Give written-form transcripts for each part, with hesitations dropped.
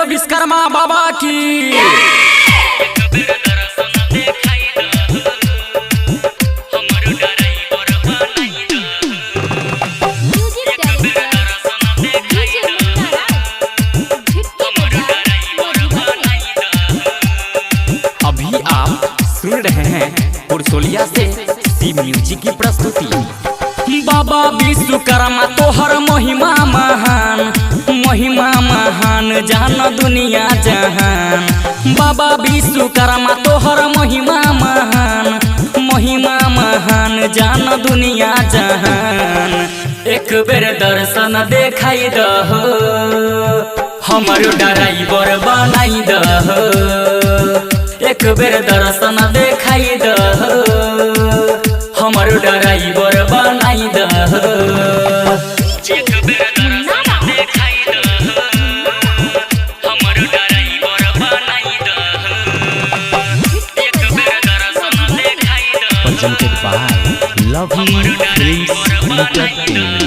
बोलो विश्वकर्मा बाबा की। अभी आप सुन रहे हैं पुरसोलिया से सी म्यूजिक की प्रस्तुति। बाबा विश्वकर्मा तोहर महिमा महान, महिमा महान जान दुनिया जहान। बाबा विश्वकर्मा तोहर महिमा महान, महिमा महान जान दुनिया जहान। एक बेर दर्शन देखाई दहो, हमर ड्राइवर बनाई दहो। एक बेर दर्शन देखाई दहो, हमर ड्राइवर बनाई दहो। एक बेर दर्शन देखाई दहो, हमर ड्राइवर बनाई दहो। एक बेर दर्शन देखाई दहो, presented by Lovely Films Entertainment।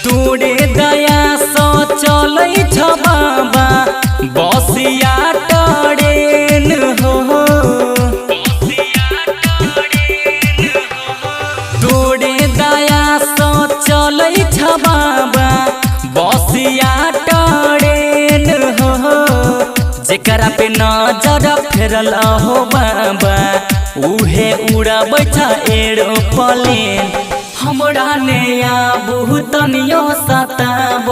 तोरे दया सो चलै छ बाबा बसिया ट्रेन हो। तोरे दया सो चलै छ बाबा बसिया ट्रेन हो। जेकरा पे नजर फेरल हो बाबा उहे उड़बै छ एरोप्लेन। हमरा नया बहुत तनियो सताब,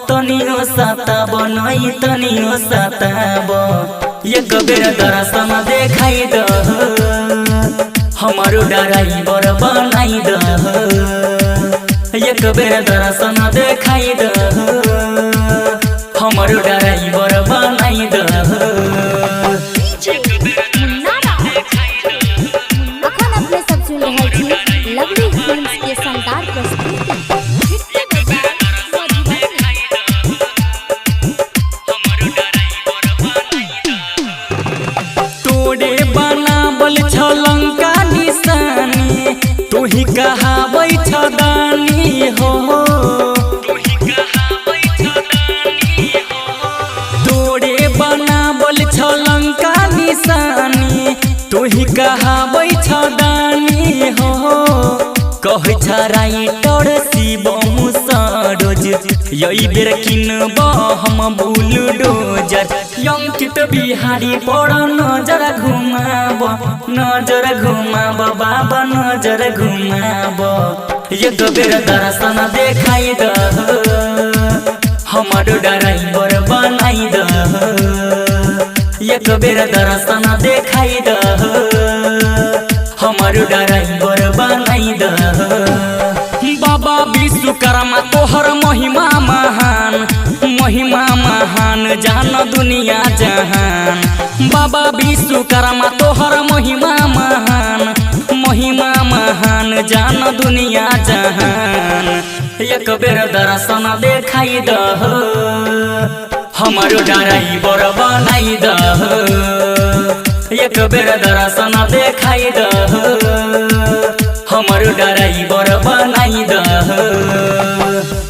तनियो सताब नहीं तनियो सताब। एक बेर दर्शन देखाई दहो, हमर ड्राइवर बनाई दहो। एक बेर दर्शन देखाई दहो, हमर ड्राइवर बनाई दहो। अखन अपने सब सुन रहे छी लवली फिल्म्स के शानदार प्रस्तुति। तोरे बनावल छ लंका निशानी, तोही कहाबै छ दानी हो। तोरे बनावल छ लंका निशानी, तोही कहाबै छ दानी हो। कहै छ राइटर शिवम सरोज, यही बेर किनब हम बुलडोजर। अंकित बिहारी पर नजर घुमाब, नजर घुमाब बाबा नजर घुमाब। एक बेर दर्शन देखाई दहो, हमर ड्राइवर बनाई दहो। एक बेर दर्शन देखाई दहो, हमर ड्राइवर बनाई दहो। बाबा विश्वकर्मा तोहर महिमा महान, महिमा महान जान दुनिया जहान। बाबा विश्वकर्मा तोहर महिमा महान, महिमा महान जान दुनिया जहान। एक बेर दर्शन देखाई दहो, हमर ड्राइवर बनाई दहो। एक बेर दर्शन देखाई दहो, हमर ड्राइवर बनाई